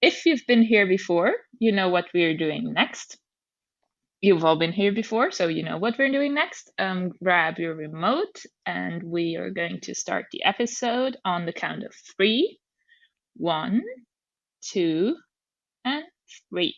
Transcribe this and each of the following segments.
If you've been here before, you know what we're doing next. You've all been here before, so you know what we're doing next. Grab your remote, and we are going to start the episode on the count of three. One, two, and three.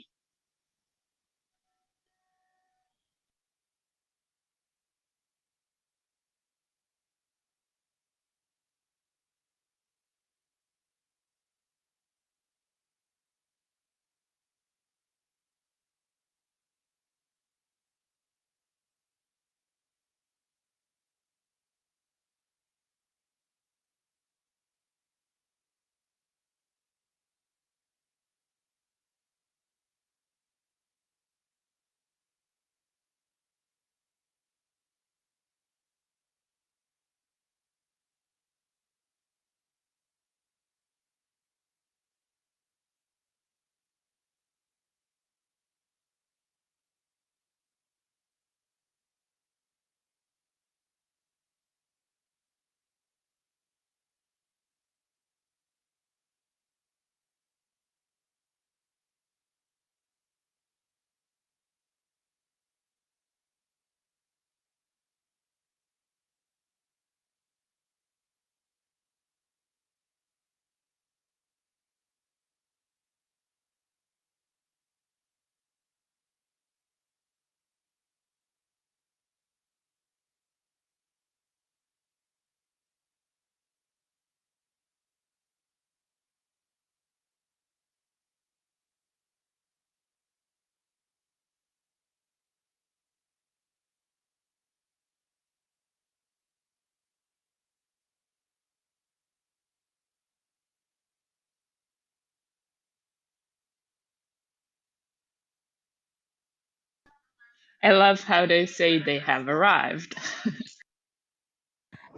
I love how they say they have arrived.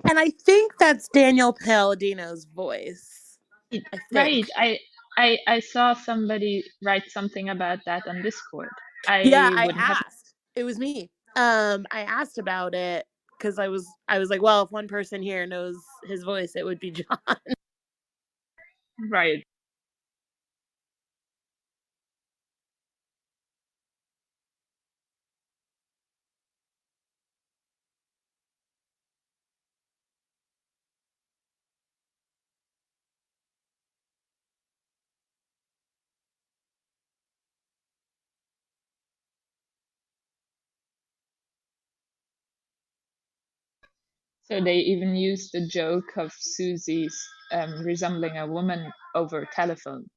And I think that's Daniel Palladino's voice. I think. Right. I saw somebody write something about that on Discord. Yeah, I I wouldn't have. asked. It was me. I asked about it because I was like, well, if one person here knows his voice, it would be John. Right. So they even used the joke of Susie's resembling a woman over telephone.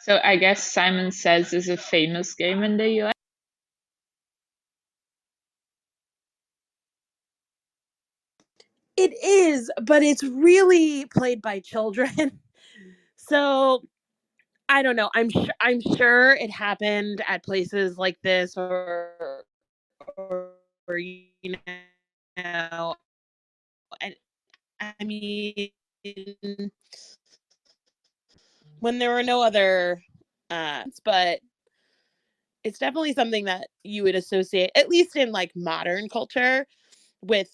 So I guess Simon Says is a famous game in the US. It is, but it's really played by children. So I don't know. I'm sure it happened at places like this or you know, and I mean when there were no other but it's definitely something that you would associate, at least in like modern culture, with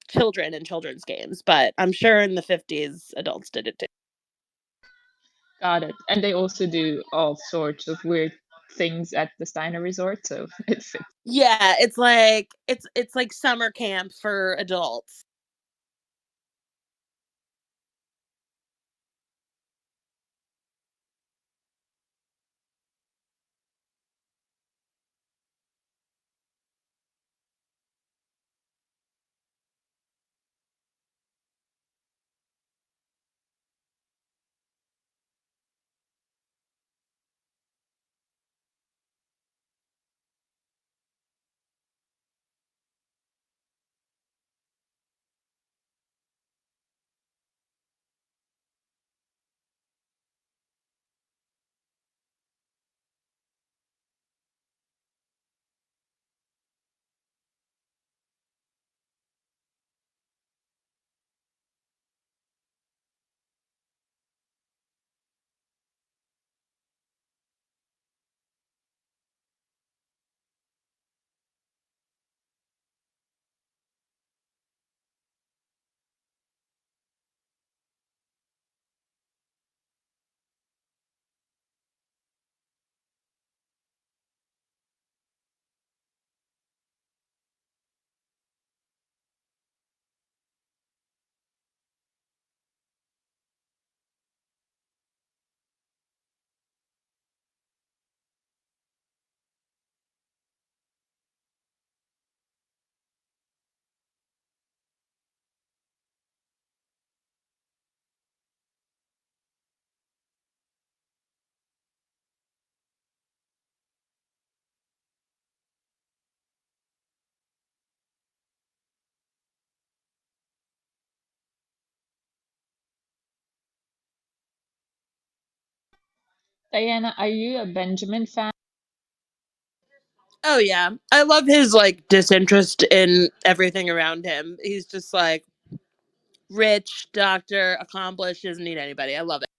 children and children's games. But I'm sure in the 50s, adults did it too. Got it. And they also do all sorts of weird things at the Steiner Resort, so it fits. Yeah, it's like summer camp for adults. Diana, are you a Benjamin fan? Oh yeah. I love his like disinterest in everything around him. He's just like rich, doctor, accomplished, doesn't need anybody. I love it.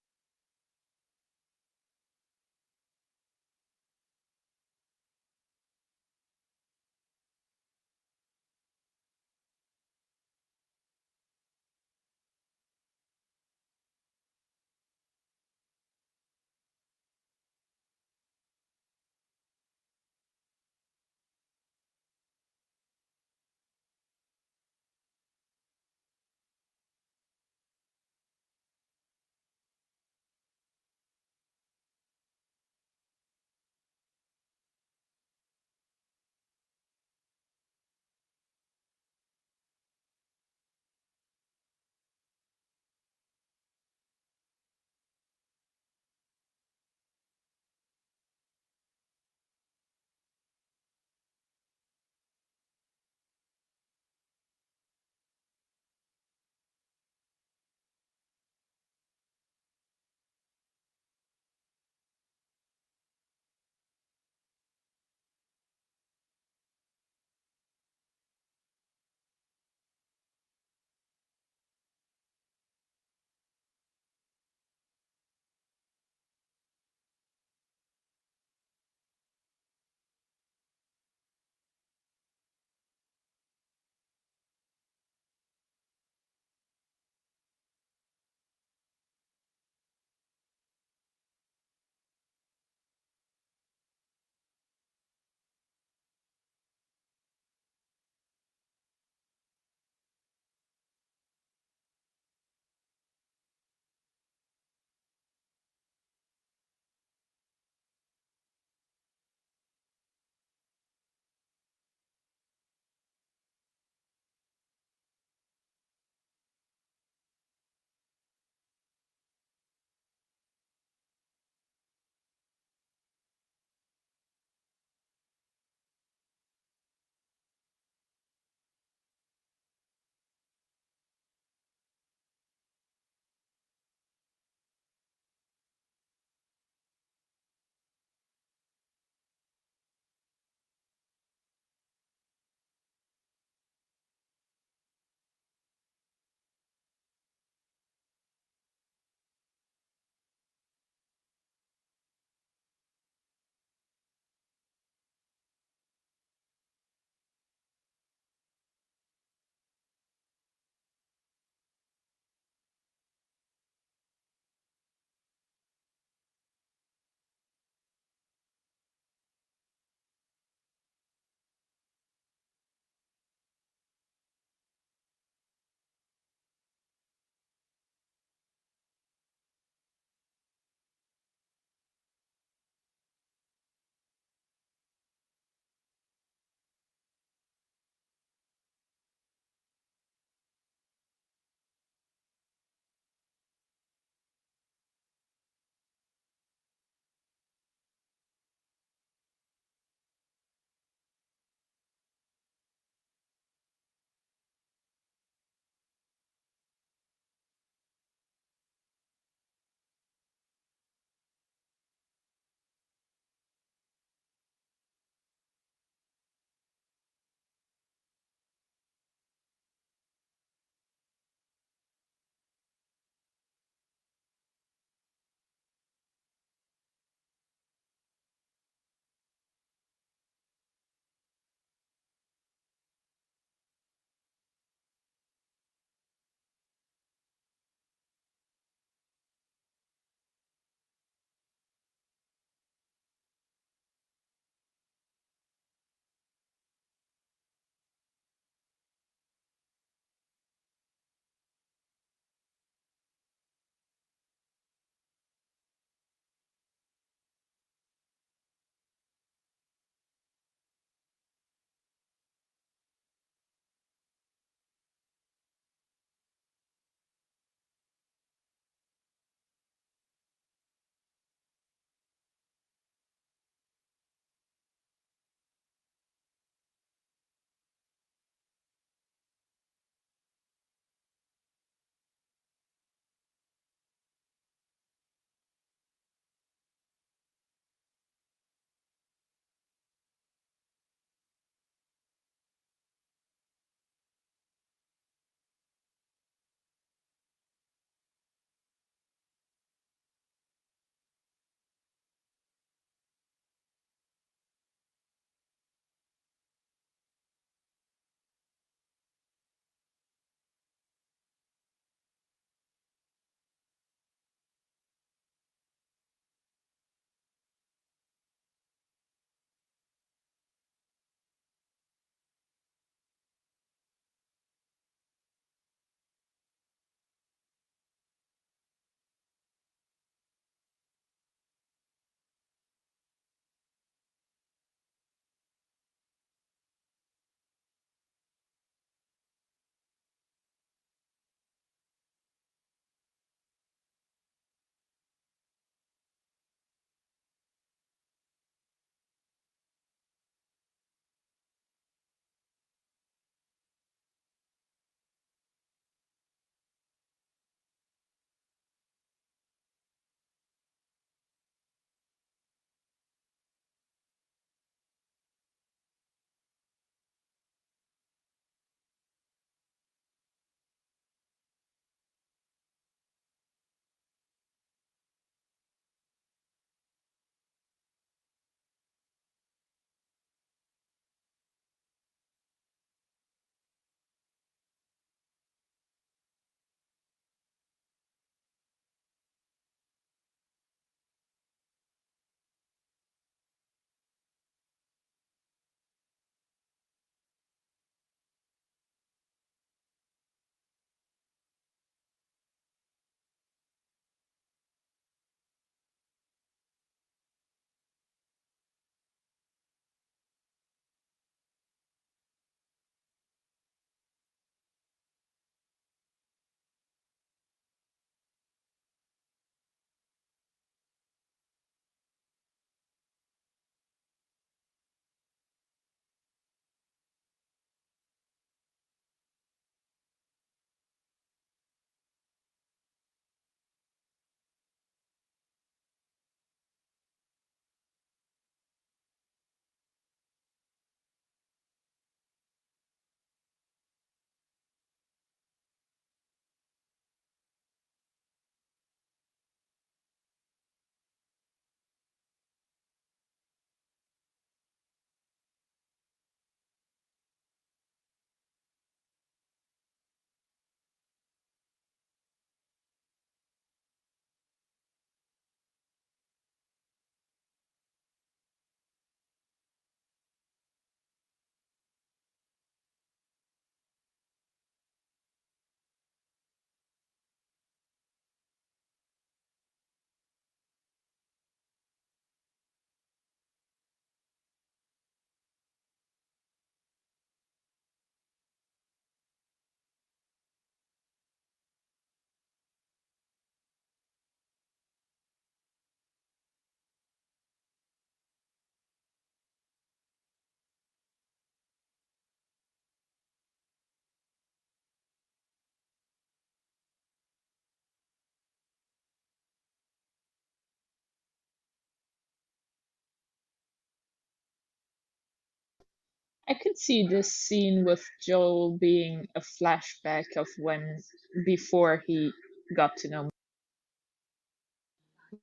I could see this scene with Joel being a flashback of when before he got to know.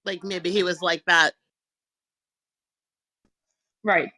Like maybe he was like that. Right.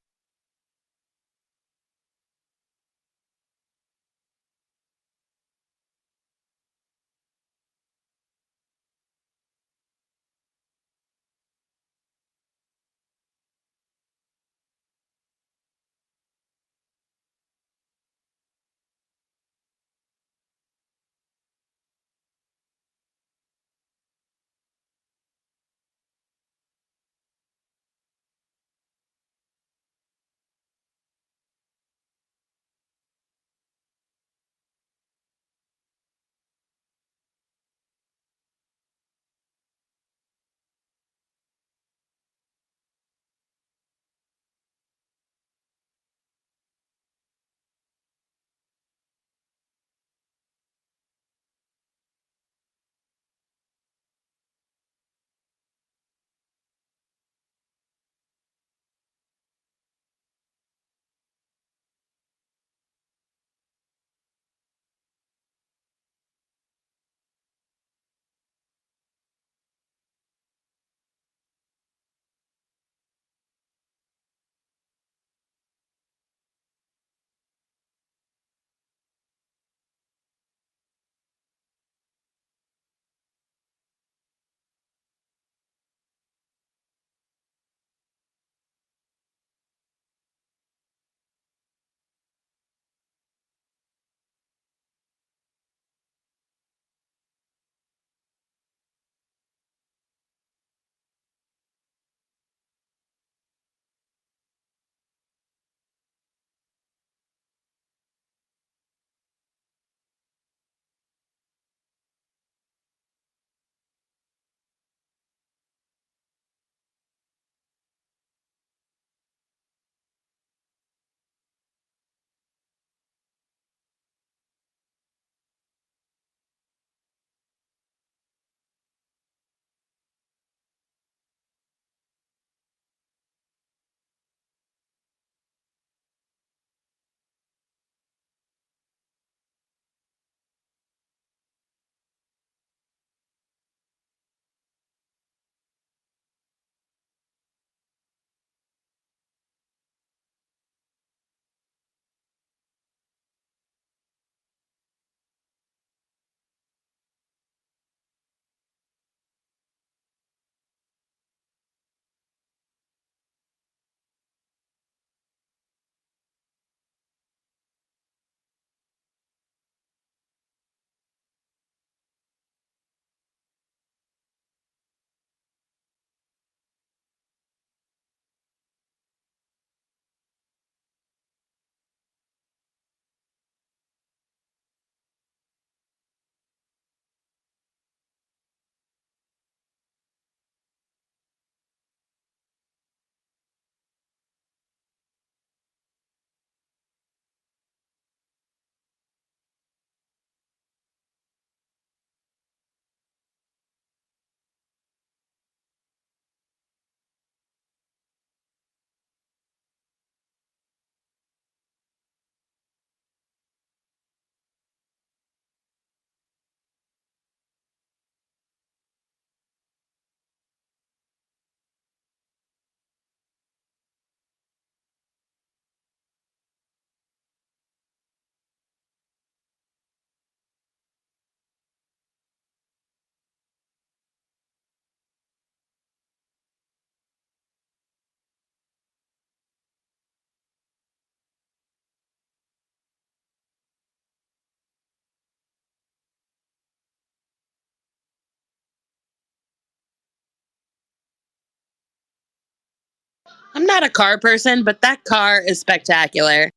I'm not a car person, but that car is spectacular.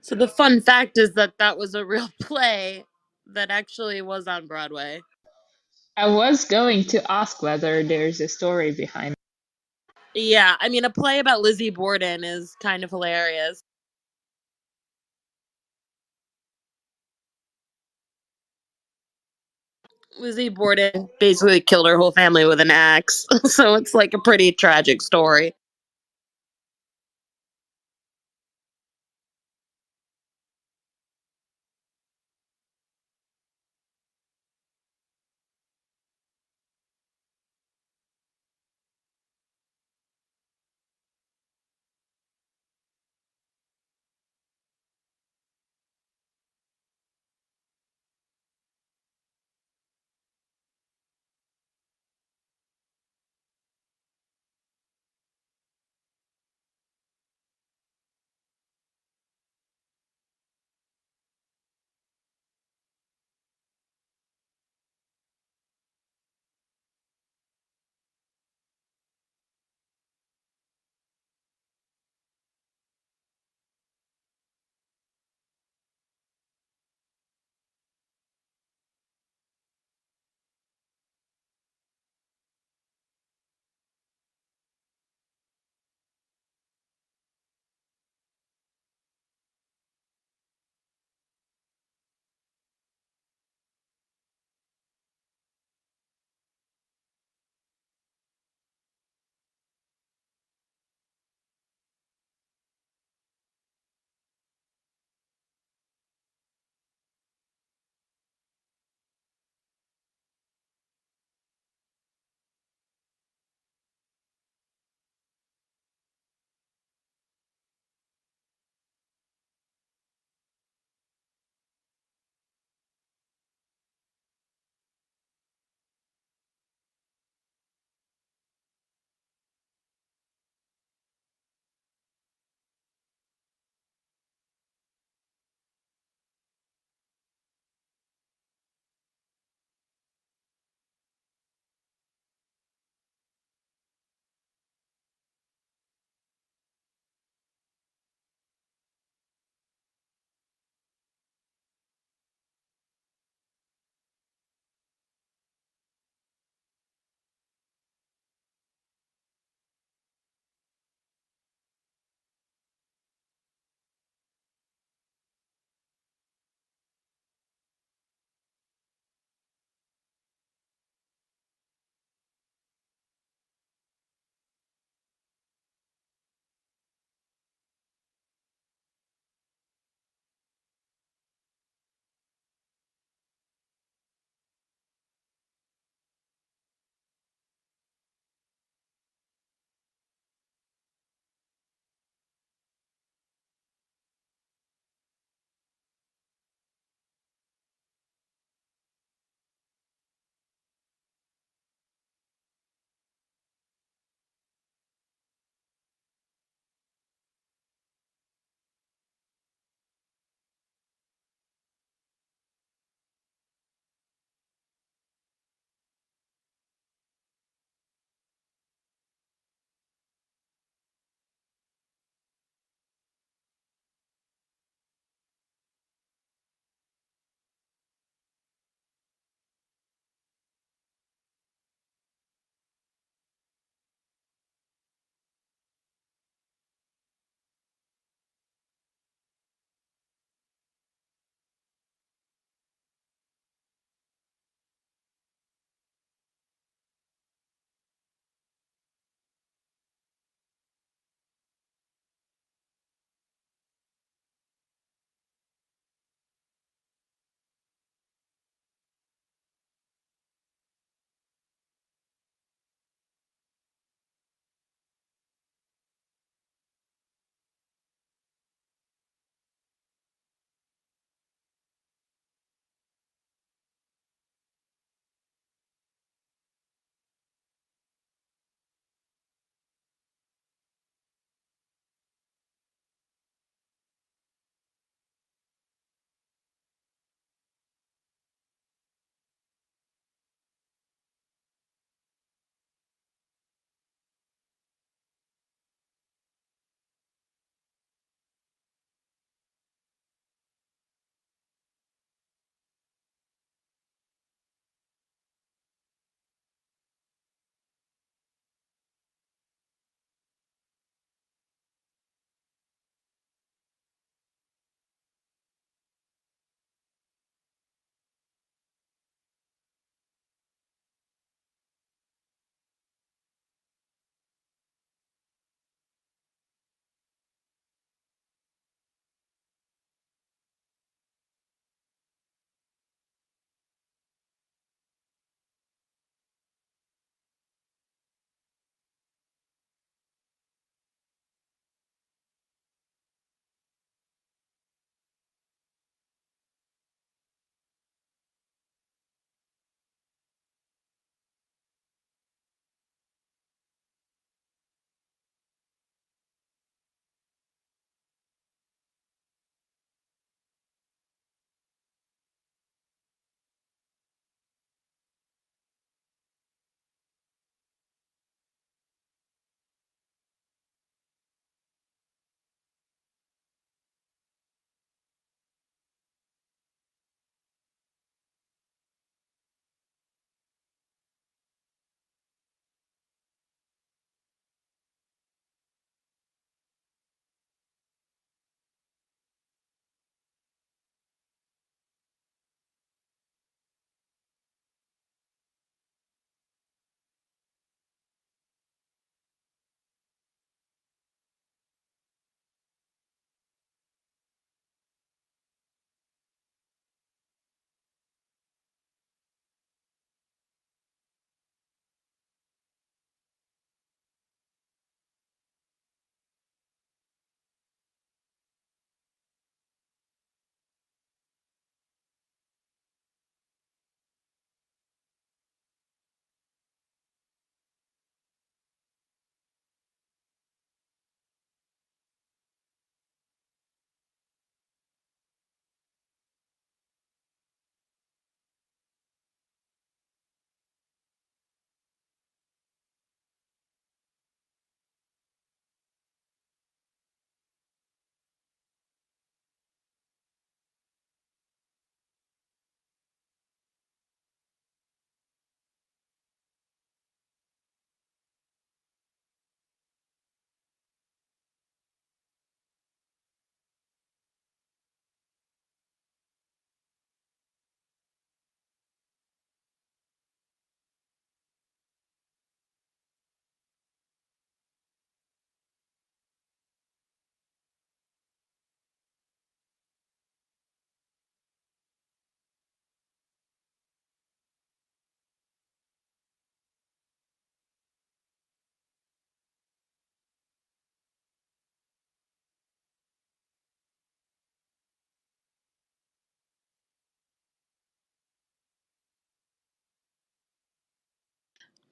So the fun fact is that that was a real play that actually was on Broadway. I was going to ask whether there's a story behind. Yeah, I mean, a play about Lizzie Borden is kind of hilarious. Lizzie Borden basically killed her whole family with an axe, so it's like a pretty tragic story.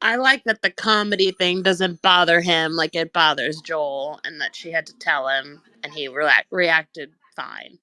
I like that the comedy thing doesn't bother him like it bothers Joel, and that she had to tell him, and he reacted fine.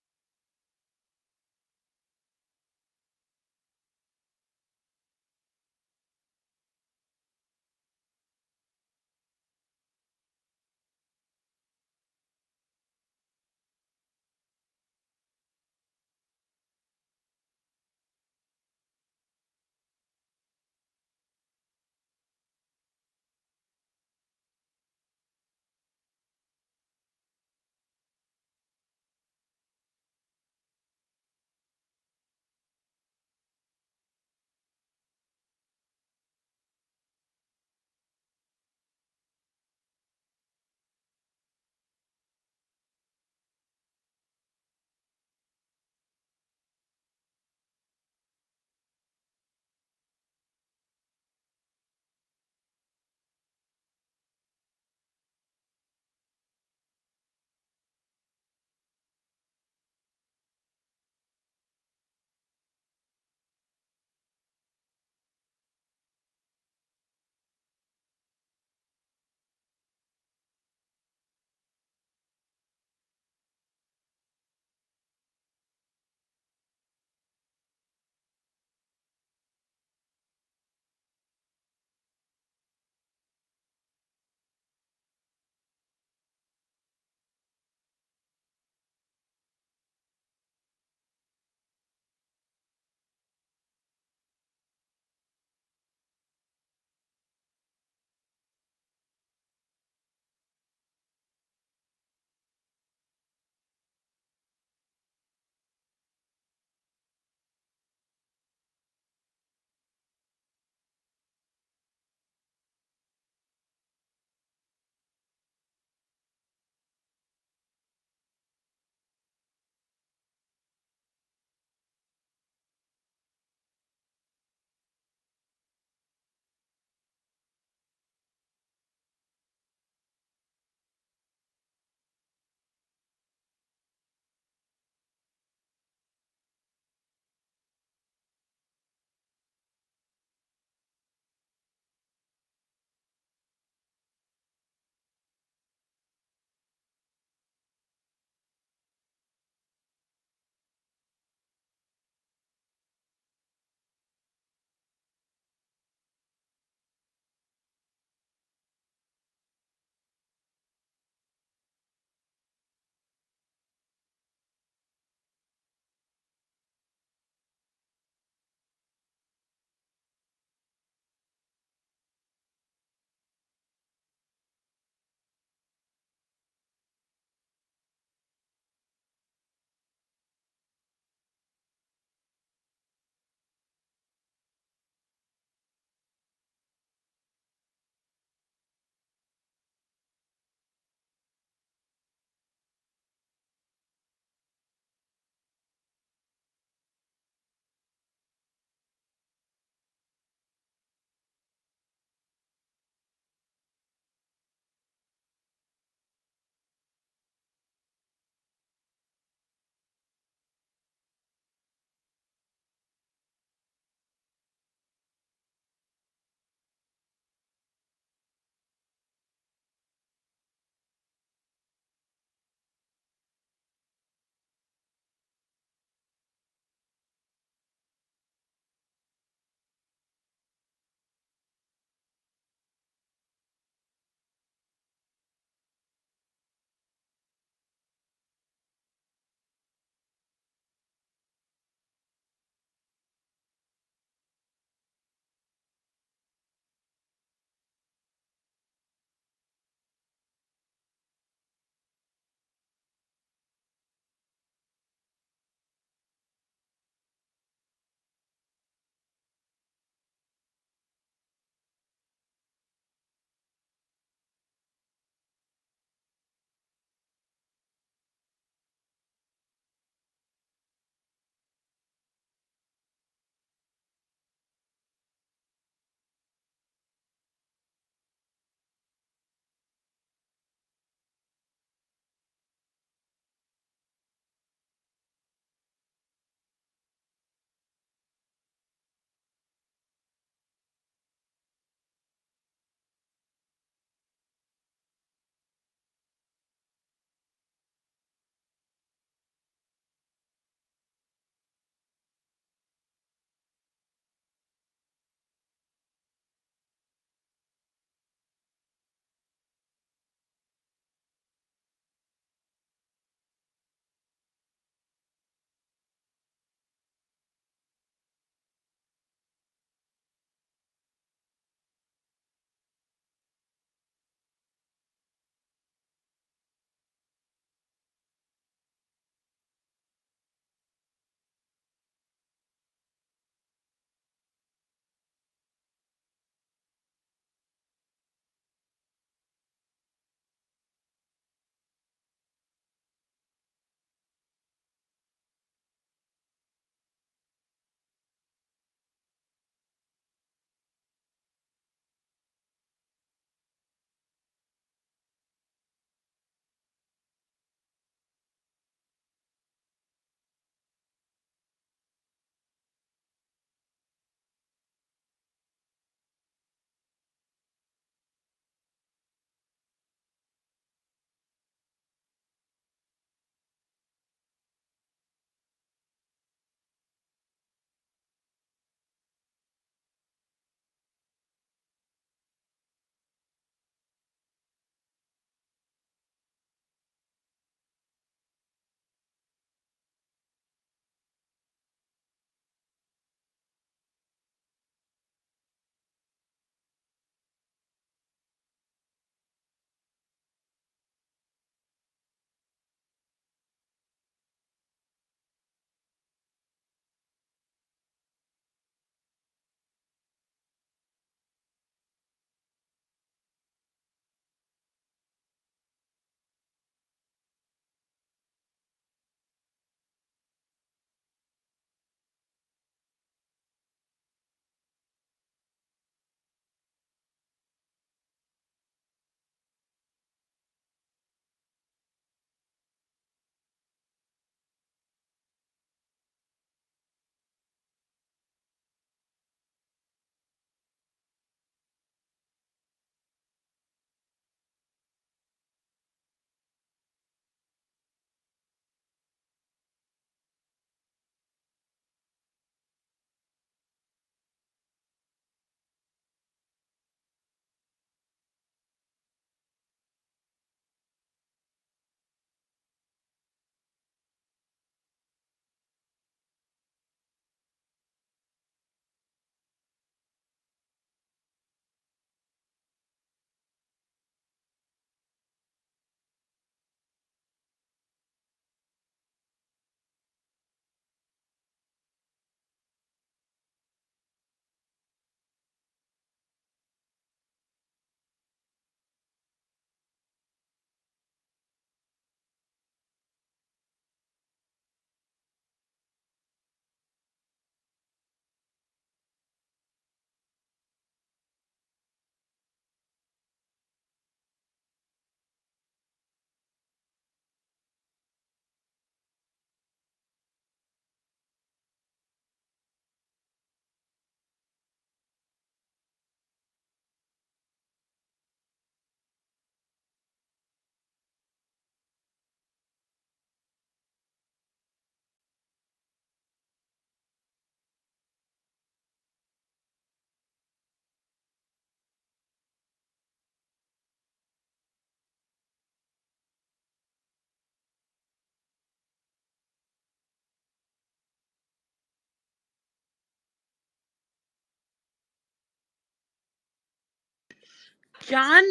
John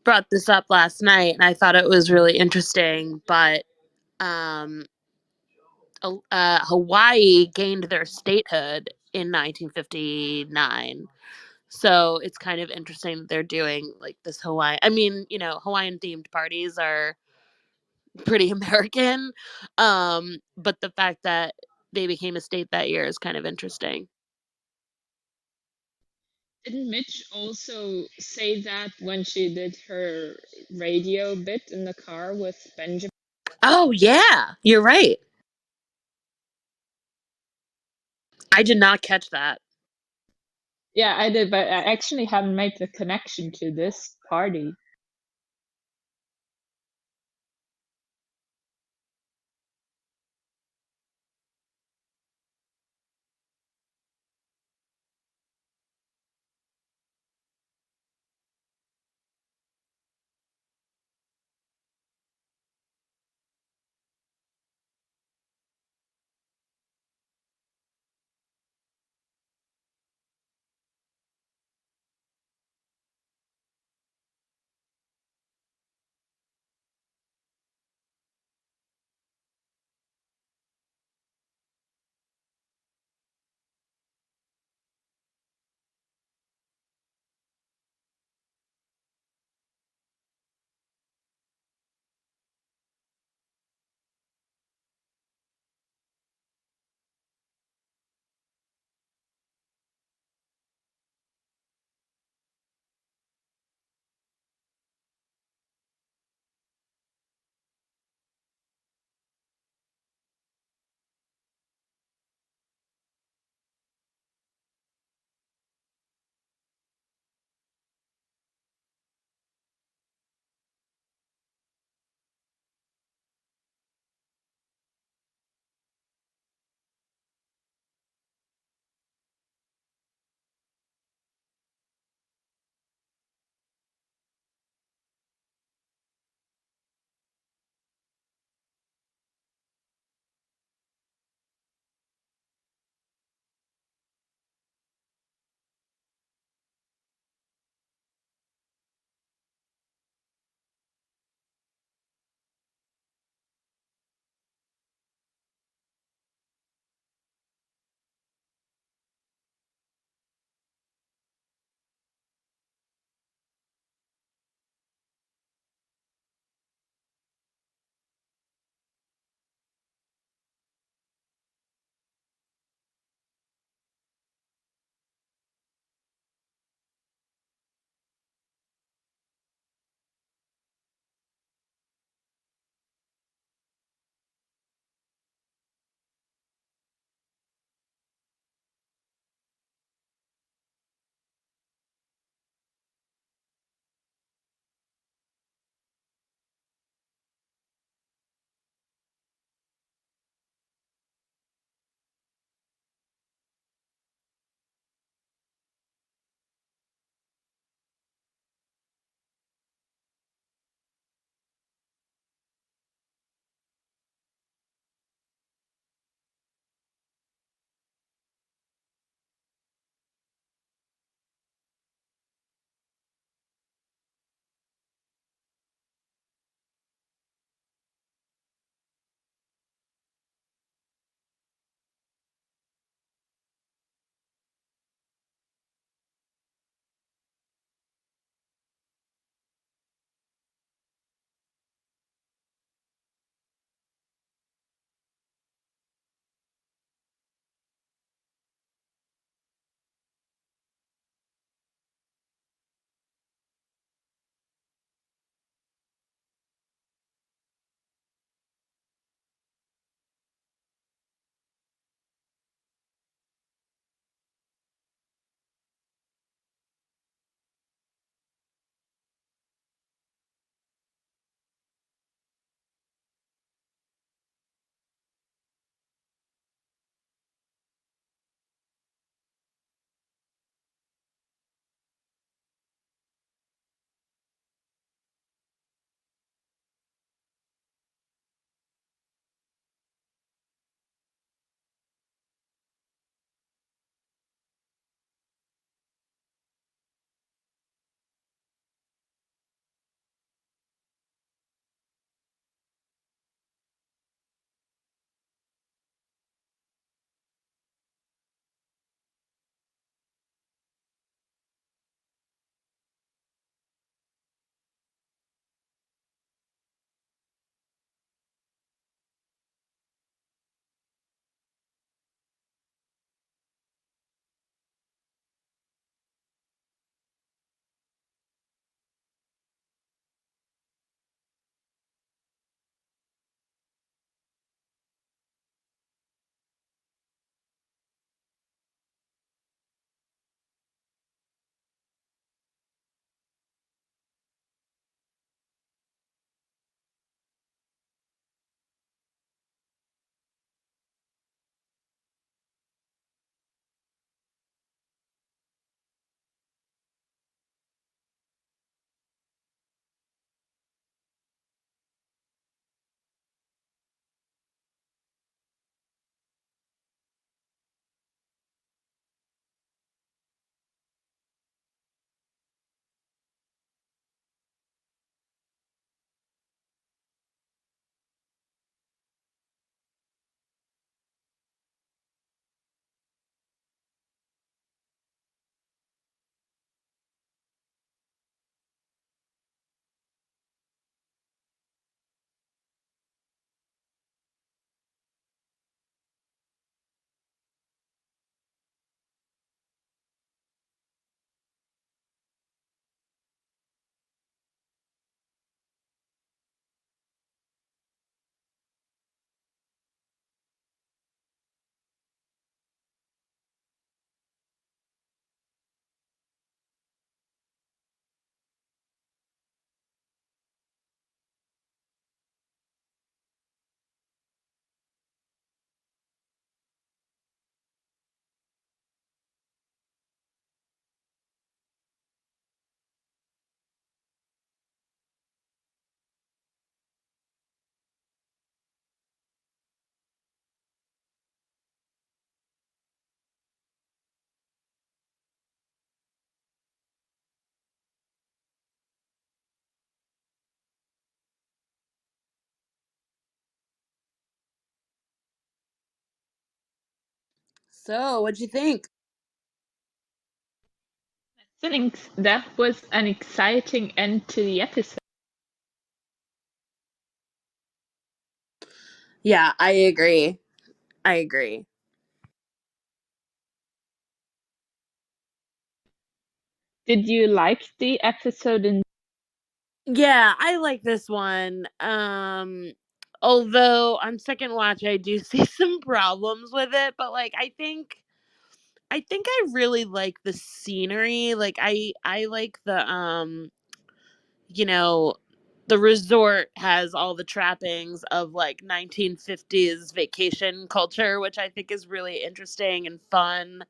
brought this up last night, and I thought it was really interesting. But um, Hawaii gained their statehood in 1959. So it's kind of interesting that they're doing like this Hawaii. I mean, Hawaiian themed parties are pretty American. But the fact that they became a state that year is kind of interesting. Didn't Mitch also say that when she did her radio bit in the car with Benjamin? Oh yeah, you're right. I did not catch that. Yeah, I did, but I actually haven't made the connection to this party. So, what'd you think? That was an exciting end to the episode. Yeah, I agree. I agree. Did you like the episode in Yeah, I like this one. Although on second watch I do see some problems with it, but like I think I really like the scenery. Like I like you know, the resort has all the trappings of like 1950s vacation culture, which I think is really interesting and fun.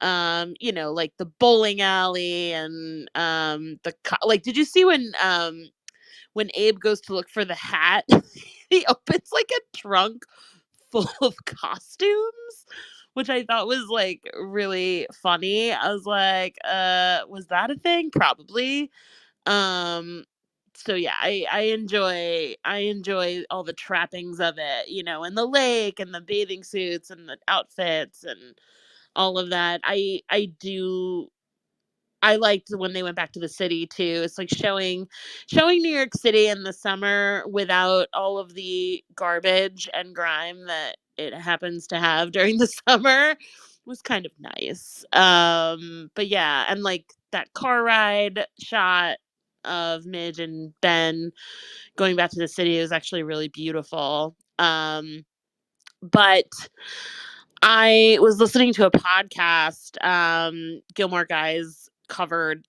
Like the bowling alley and like did you see when Abe goes to look for the hat, he opens like a trunk full of costumes, which I thought was like really funny. I was like, was that a thing? Probably. Um so yeah, I enjoy all the trappings of it, and the lake and the bathing suits and the outfits and all of that. I liked when they went back to the city too. It's like showing New York City in the summer without all of the garbage and grime that it happens to have during the summer was kind of nice. But yeah, and like that car ride shot of Midge and Ben going back to the city was actually really beautiful. But I was listening to a podcast. Gilmore Guys covered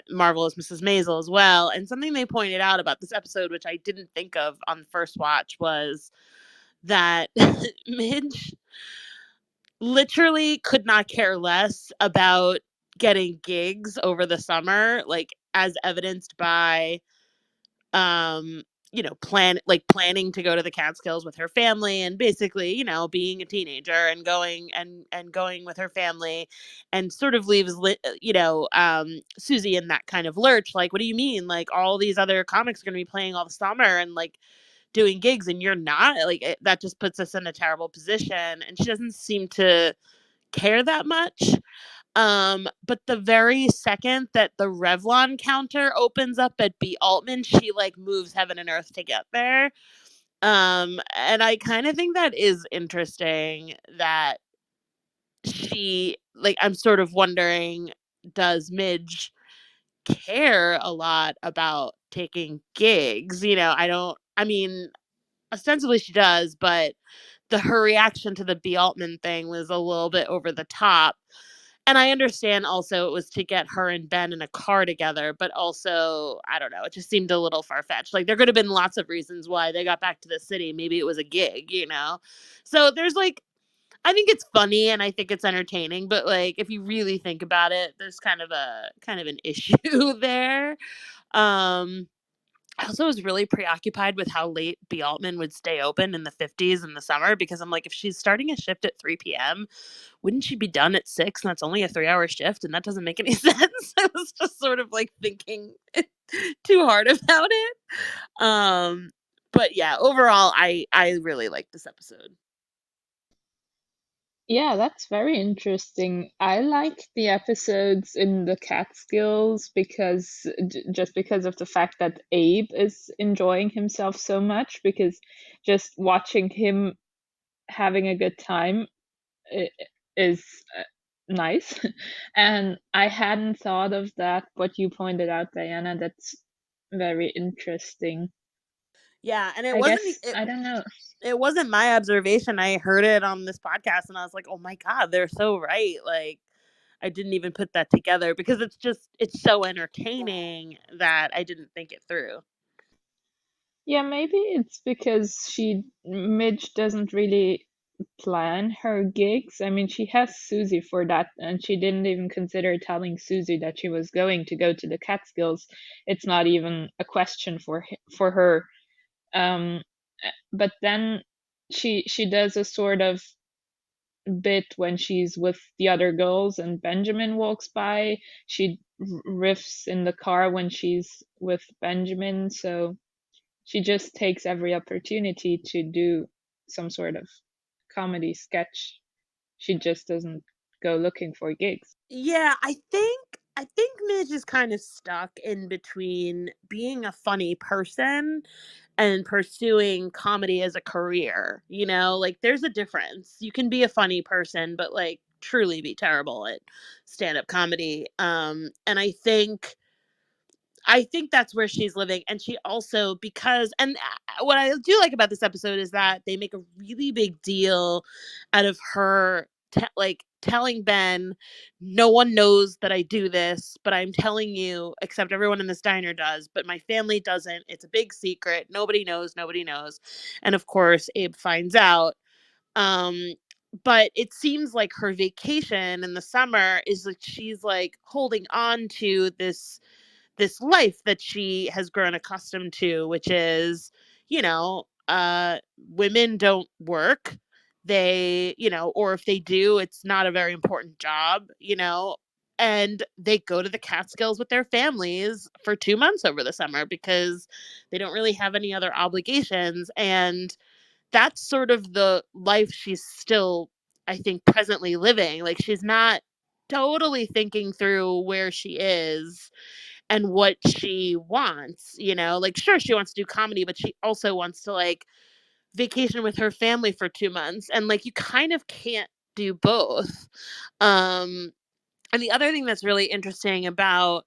Marvelous Mrs. Maisel as well, and something they pointed out about this episode, which I didn't think of on the first watch, was that Midge literally could not care less about getting gigs over the summer, like as evidenced by um planning to go to the Catskills with her family, and basically being a teenager and going with her family, and sort of leaves Susie in that kind of lurch, like, what do you mean, like, all these other comics are going to be playing all the summer and like doing gigs and you're not, like, that just puts us in a terrible position, and she doesn't seem to care that much. But the very second that the Revlon counter opens up at B. Altman, she like moves heaven and earth to get there. And I kind of think that is interesting that I'm sort of wondering, does Midge care a lot about taking gigs? I mean, ostensibly she does, but her reaction to the B. Altman thing was a little bit over the top. And I understand also it was to get her and Ben in a car together, but also, I don't know, it just seemed a little far fetched. Like, there could have been lots of reasons why they got back to the city. Maybe it was a gig. So there's like, I think it's funny and I think it's entertaining, but like, if you really think about it, there's kind of an issue there. Um, I also was really preoccupied with how late B. Altman would stay open in the 50s in the summer, because I'm like, if she's starting a shift at 3 p.m., wouldn't she be done at 6? And that's only a 3-hour shift. And that doesn't make any sense. I was just sort of like thinking too hard about it. Um, but yeah, overall, I really like this episode. Yeah, that's very interesting. I like the episodes in the Catskills because just because of the fact that Abe is enjoying himself so much, because just watching him having a good time i- is nice. And I hadn't thought of that, what you pointed out, Diana. That's very interesting. Yeah, and it I wasn't guess it I don't know. it wasn't my observation. I heard it on this podcast and I was like, "Oh my god, they're so right." Like, I didn't even put that together because it's so entertaining that I didn't think it through. Yeah, maybe it's because Midge doesn't really plan her gigs. I mean, she has Susie for that, and she didn't even consider telling Susie that she was going to go to the Catskills. It's not even a question for her. Um, but then she does a sort of bit when she's with the other girls and Benjamin walks by. She riffs in the car when she's with Benjamin, so she just takes every opportunity to do some sort of comedy sketch. She just doesn't go looking for gigs. Yeah, I think Midge is kind of stuck in between being a funny person and pursuing comedy as a career. Like there's a difference. You can be a funny person, but like truly be terrible at stand-up comedy. And I think that's where she's living. And she also, because, and what I do like about this episode is that they make a really big deal out of her, like telling Ben, no one knows that I do this, but I'm telling you, except everyone in this diner does, but my family doesn't. It's a big secret. Nobody knows. Nobody knows. And of course, Abe finds out. Um, but it seems like her vacation in the summer is like she's like holding on to this life that she has grown accustomed to, which is, women don't work. Or if they do, it's not a very important job, and they go to the Catskills with their families for 2 months over the summer because they don't really have any other obligations. And that's sort of the life she's still, I think, presently living. Like she's not totally thinking through where she is and what she wants, like sure she wants to do comedy, but she also wants to like vacation with her family for 2 months, and like you kind of can't do both. um and the other thing that's really interesting about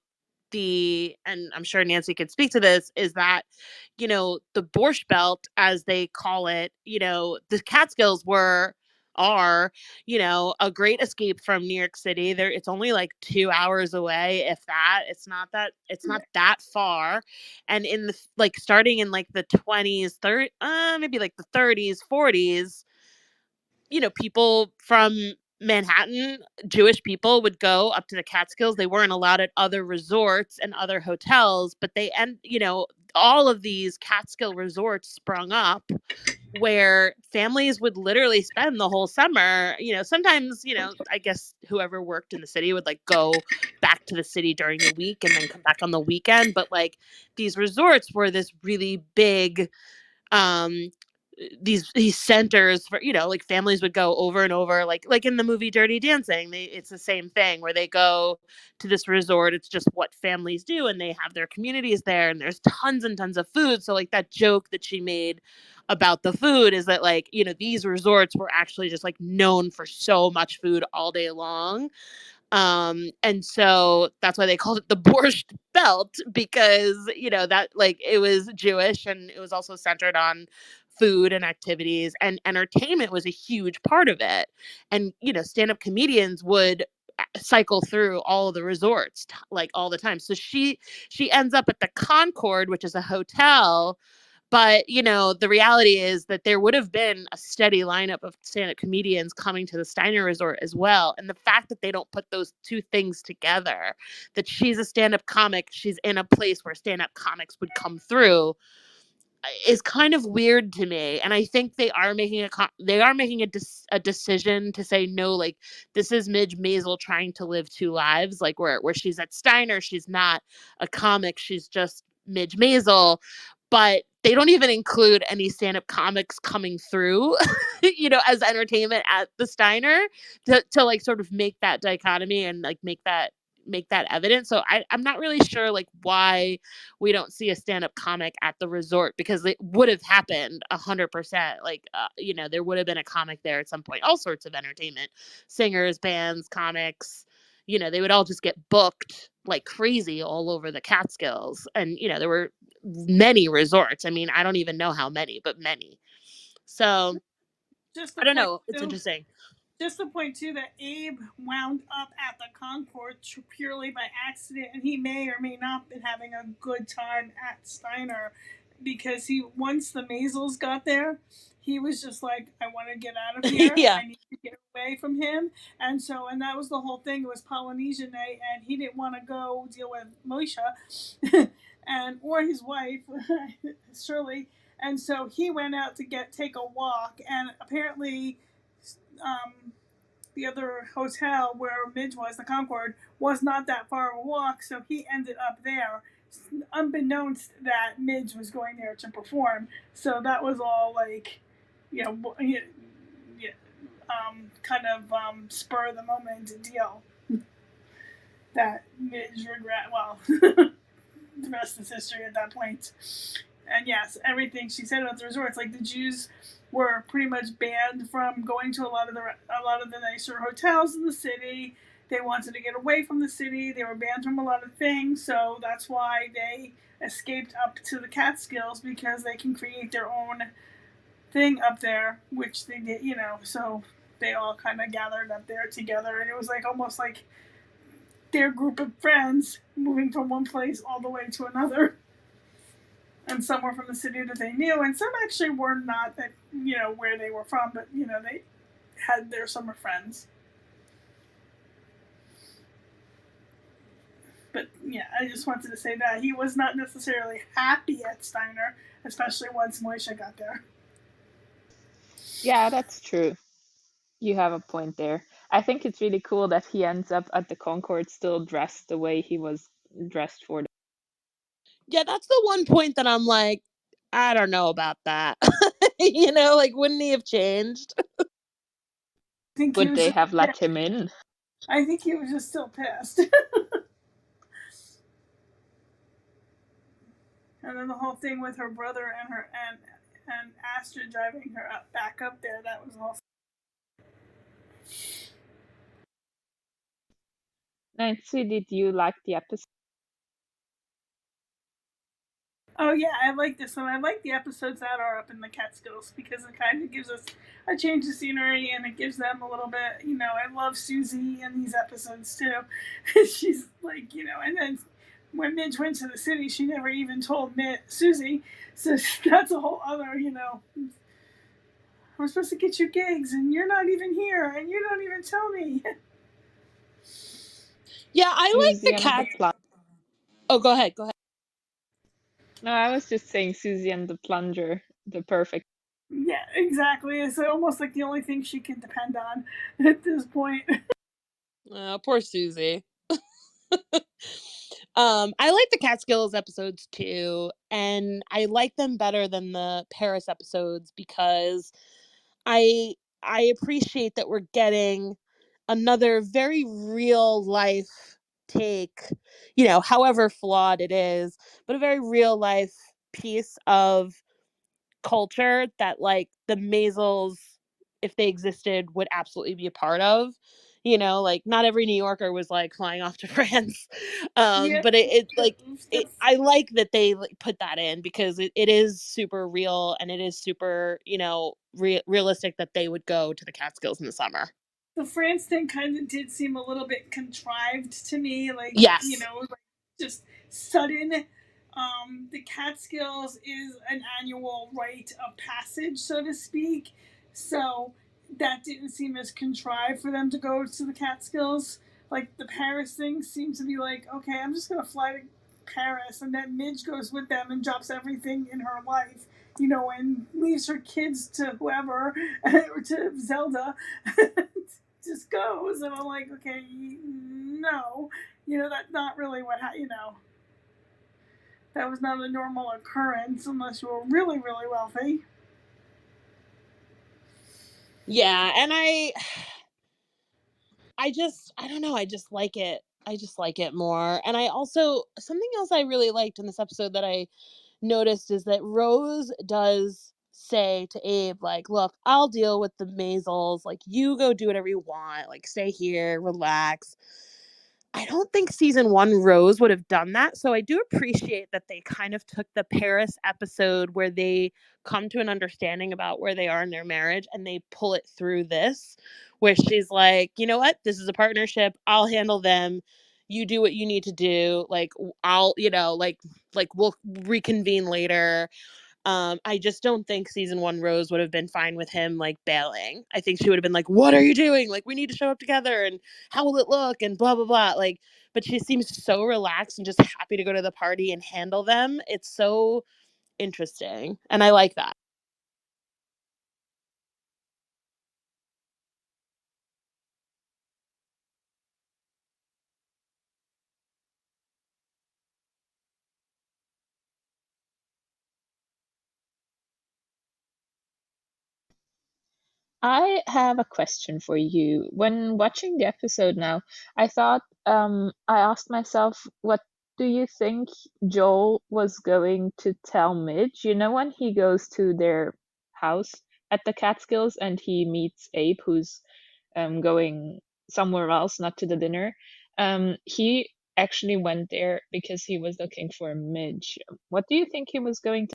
and I'm sure Nancy could speak to this, is that, the Borscht Belt, as they call it, the Catskills are, a great escape from New York City. It's only like 2 hours away, if that. It's not that far. And in the like starting in like the 20s, maybe like the 30s, 40s, people from Manhattan, Jewish people, would go up to the Catskills. They weren't allowed at other resorts and other hotels, but all of these Catskill resorts sprung up where families would literally spend the whole summer. Sometimes, I guess whoever worked in the city would like go back to the city during the week and then come back on the weekend. But like these resorts were this really big, um these centers for, like families would go over and over, like in the movie Dirty Dancing. It's the same thing where they go to this resort. It's just what families do, and they have their communities there, and there's tons and tons of food. So like that joke that she made about the food is that, like, these resorts were actually just like known for so much food all day long. And so that's why they called it the Borscht Belt, because, that like it was Jewish, and it was also centered on food and activities, and entertainment was a huge part of it. And, stand-up comedians would cycle through all of the resorts like all the time. So she ends up at the Concord, which is a hotel, but, the reality is that there would have been a steady lineup of stand-up comedians coming to the Steiner Resort as well. And the fact that they don't put those two things together, that she's a stand-up comic, she's in a place where stand-up comics would come through, is kind of weird to me. And I think they are making a decision to say no. Like, this is Midge Maisel trying to live two lives. Like where she's at Steiner, she's not a comic, she's just Midge Maisel. But they don't even include any stand-up comics coming through, as entertainment at the Steiner, to like sort of make that dichotomy and like make that evident. So I'm not really sure like why we don't see a stand-up comic at the resort, because it would have happened 100%. Like, there would have been a comic there at some point. All sorts of entertainment, singers, bands, comics, they would all just get booked like crazy all over the Catskills. And, there were many resorts. I mean, I don't even know how many, but many. So Just I the don't point know. It's too. interesting. Just the point too that Abe wound up at the Concord purely by accident, and he may or may not have been having a good time at Steiner, because he once the Maisels got there, he was just like, I want to get out of here. Yeah. I need to get away from him. And that was the whole thing. It was Polynesian Day, and he didn't want to go deal with Moishe and or his wife Shirley. And so he went out to take a walk, and apparently um, the other hotel where Midge was, the Concord, was not that far of a walk, so he ended up there, unbeknownst that Midge was going there to perform. So that was all like, yeah, kind of spur of the moment deal that Midge regret. Well, the rest is history at that point. And yes, everything she said about the resorts, like the Jews were pretty much banned from going to a lot of the nicer hotels in the city. They wanted to get away from the city. They were banned from a lot of things, so that's why they escaped up to the Catskills because they can create their own thing up there, which they did, you know. So they all kind of gathered up there together, and it was like almost like their group of friends moving from one place all the way to another. And some were from the city that they knew, and some actually were not that, you know, where they were from, but you know, they had their summer friends. But yeah, I just wanted to say that he was not necessarily happy at Steiner, especially once Moishe got there. Yeah, that's true. You have a point there. I think it's really cool that he ends up at the Concord still dressed the way he was dressed for. Yeah, that's the one point that I'm like, I don't know about that. Like, wouldn't he have changed? I think he Would was they just have let pissed. him in? I think he was just still pissed. And then the whole thing with her brother and her and Astrid driving her up back up there, that was all. Nancy, did you like the episode? Oh yeah, I like this one. I like the episodes that are up in the Catskills because it kind of gives us a change of scenery and it gives them a little bit. You know, I love Susie in these episodes too. She's like, you know, and then when Midge went to the city, she never even told Susie. So that's a whole other, you know. We're supposed to get you gigs, and you're not even here, and you don't even tell me. Yeah, I like Susie the and the cats. plunge. Oh, go ahead. Go ahead. No, I was just saying Susie and the plunger, the perfect. Yeah, exactly. It's almost like the only thing she can depend on at this point. Poor Susie. I like the Catskills episodes too, and I like them better than the Paris episodes because I I appreciate that we're getting another very real life take, however flawed it is, but a very real life piece of culture that like the Maisels, if they existed, would absolutely be a part of. Like not every New Yorker was like flying off to France. Yeah, But it like the I like that they like, put that in because it is super real and it is super, realistic that they would go to the Catskills in the summer. the France thing kind of did seem a little bit contrived to me, like, you Yes. know, like just sudden. The Catskills is an annual rite of passage, so to speak. So that didn't seem as contrived for them to go to the Catskills. Like the Paris thing seems to be like, okay, I'm just gonna fly to Paris, and then Midge goes with them and drops everything in her life, you know, and leaves her kids to whoever or to Zelda. Just goes, and I'm like, okay, no, you know, that's not really what you know. That was not a normal occurrence unless you were really, really wealthy. Yeah, and I don't know, I just like it. I just like it more. And I also something else I really liked in this episode that I noticed is that Rose does say to Abe, like, look, I'll deal with the Maisels. Like, you go do whatever you want. Like, stay here, relax. I don't think season one Rose would have done that. So I do appreciate that they kind of took the Paris episode where they come to an understanding about where they are in their marriage and they pull it through this, where she's like, you know what? This is a partnership. I'll handle them. You do what you need to do. Like, I'll, like we'll reconvene later. I just don't think season one Rose would have been fine with him like bailing. I think she would have been like, "What are you doing? Like, we need to show up together, and how will it look?" And blah blah blah. Like, but she seems so relaxed and just happy to go to the party and handle them. It's so interesting, and I like that. I have a question for you. When watching the episode now, I asked myself, what do you think Joel was going to tell Midge? You know, when he goes to their house at the Catskills and he meets Abe, who's going somewhere else, not to the dinner. He actually went there because he was looking for Midge. What do you think he was going to?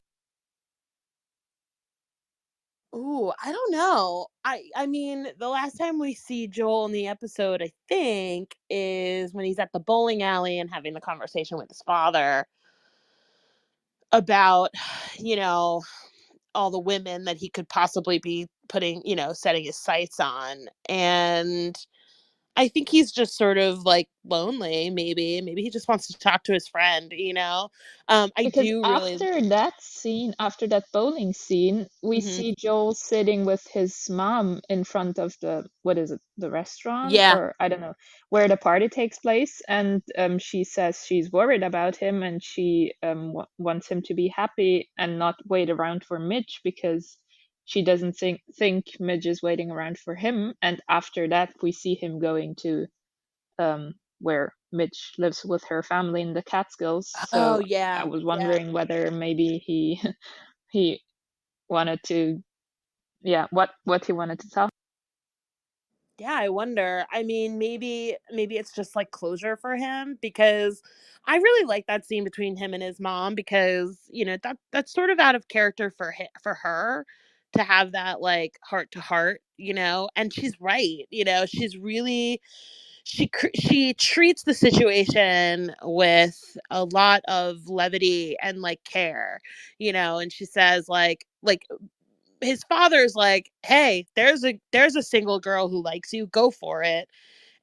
Ooh, I don't know. I mean, the last time we see Joel in the episode, I think, is when he's at the bowling alley and having the conversation with his father about, you know, all the women that he could possibly be putting, setting his sights on. And I think he's just sort of like lonely, maybe. Maybe he just wants to talk to his friend. I Because do really. after that scene, after that bowling scene, we Mhm. see Joel sitting with his mom in front of the, what is it, the restaurant, Yeah. or I don't know, where the party takes place. And she says she's worried about him and she wants him to be happy and not wait around for Mitch because she doesn't think Midge is waiting around for him. And after that, we see him going to where Mitch lives with her family in the Catskills. Oh, So I yeah. was Yeah. wondering whether maybe he he wanted to, yeah, what he wanted to tell. Yeah, I wonder. I mean, maybe it's just like closure for him because I really like that scene between him and his mom because, that's sort of out of character for her to have that like heart to heart, and she's right, she's really she treats the situation with a lot of levity and like care, and she says like his father's like, "Hey, there's a single girl who likes you. Go for it."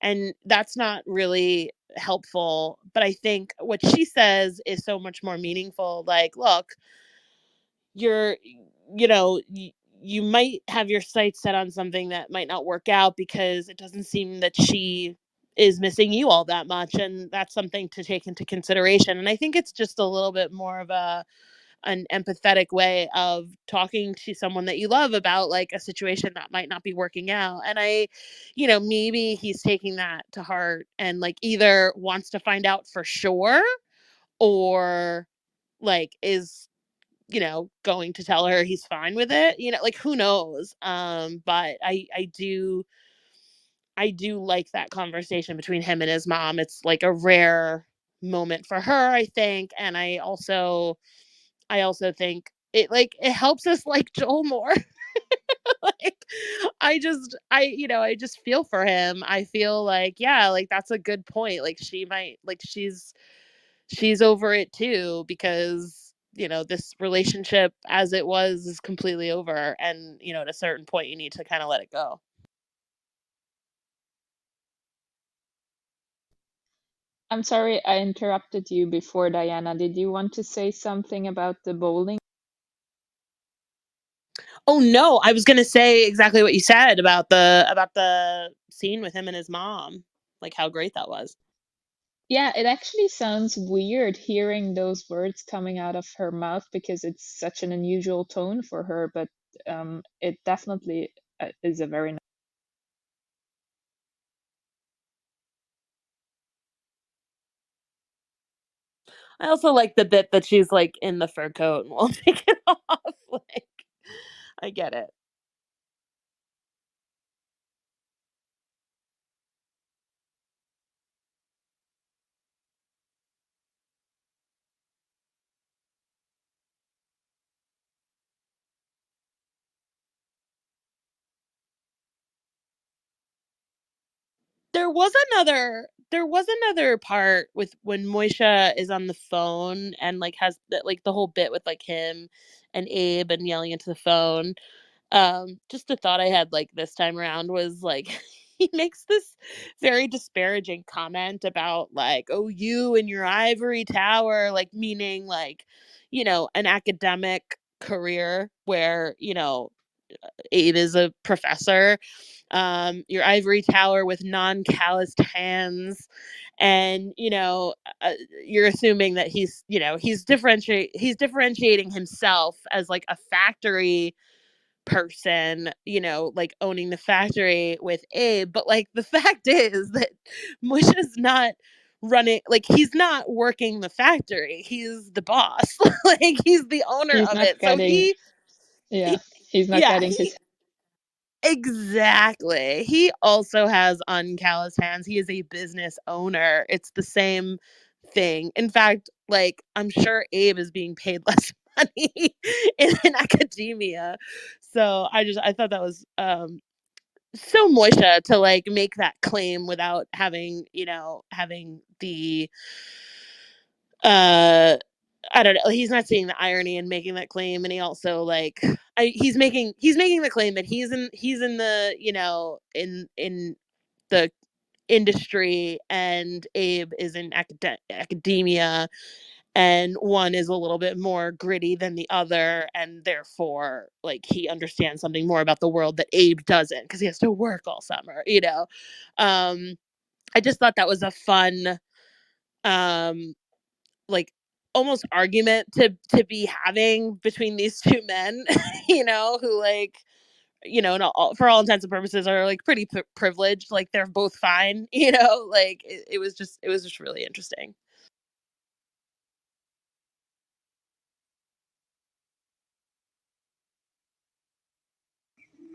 And that's not really helpful, but I think what she says is so much more meaningful. Like, look, you're you know, you might have your sights set on something that might not work out because it doesn't seem that she is missing you all that much, and that's something to take into consideration. And I think it's just a little bit more of an empathetic way of talking to someone that you love about like a situation that might not be working out. And maybe he's taking that to heart and like either wants to find out for sure or like is going to tell her he's fine with it, like who knows. But I do like that conversation between him and his mom. It's like a rare moment for her, I think. And I also think it helps us like Joel more. Like I just feel for him. I feel like, yeah, like that's a good point. Like she might like she's over it too because this relationship as it was is completely over, and at a certain point you need to kind of let it go. I'm sorry I interrupted you before, Diana. Did you want to say something about the bowling? Oh no, I was going to say exactly what you said about the scene with him and his mom. Like how great that was. Yeah, it actually sounds weird hearing those words coming out of her mouth because it's such an unusual tone for her, but it definitely is a very I also like the bit that she's like in the fur coat and won't take it off. Like, I get it. There was another part with when Moisha is on the phone and like has the whole bit with like him and Abe and yelling into the phone. Just a thought I had like this time around was like he makes this very disparaging comment about like, oh, you and your ivory tower, like meaning like, an academic career where, Abe is a professor, your ivory tower with non-calloused hands, and you're assuming that he's differentiating himself as like a factory person, like owning the factory with Abe. But like the fact is that Mush is not running, like he's not working the factory. He's the boss. Like he's the owner He's of not it. So getting, yeah, he he's not yeah, getting he his. exactly. He also has uncalloused hands. He is a business owner. It's the same thing. In fact, like I'm sure Abe is being paid less money in academia. So I thought that was so Moishe to like make that claim without having, having the uh I don't know. He's not seeing the irony in making that claim, and he also like he's making the claim that he's in the in the industry, and Abe is in academia, and one is a little bit more gritty than the other, and therefore like he understands something more about the world that Abe doesn't because he has to work all summer. I just thought that was a fun um like almost argument to be having between these two men, who like for all intents and purposes are like pretty privileged, like they're both fine, like it was just really interesting.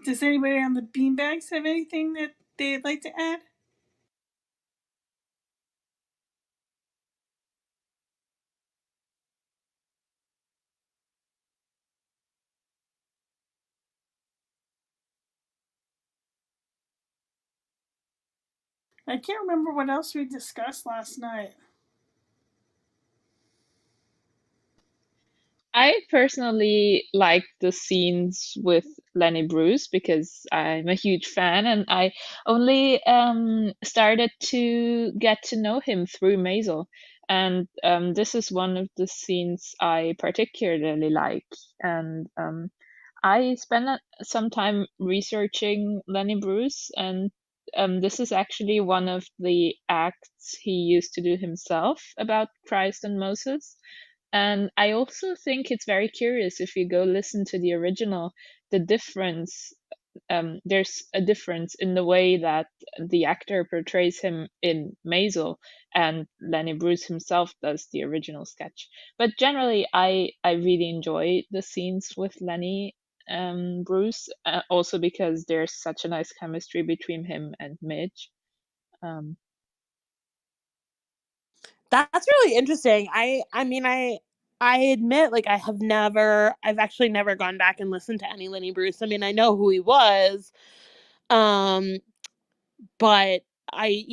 Does anybody on the beanbags have anything that they'd like to add? I can't remember what else we discussed last night. I personally like the scenes with Lenny Bruce because I'm a huge fan, and I only started to get to know him through Maisel. And this is one of the scenes I particularly like. And I spent some time researching Lenny Bruce, and this is actually one of the acts he used to do himself about Christ and Moses. And I also think it's very curious if you go listen to the original, the difference. There's a difference in the way that the actor portrays him in Maisel and Lenny Bruce himself does the original sketch. But generally, I really enjoy the scenes with Lenny Bruce, also because there's such a nice chemistry between him and Midge. Um, That's really interesting. I mean I admit, like I've actually never gone back and listened to any Lenny Bruce. I mean, I know who he was, um but I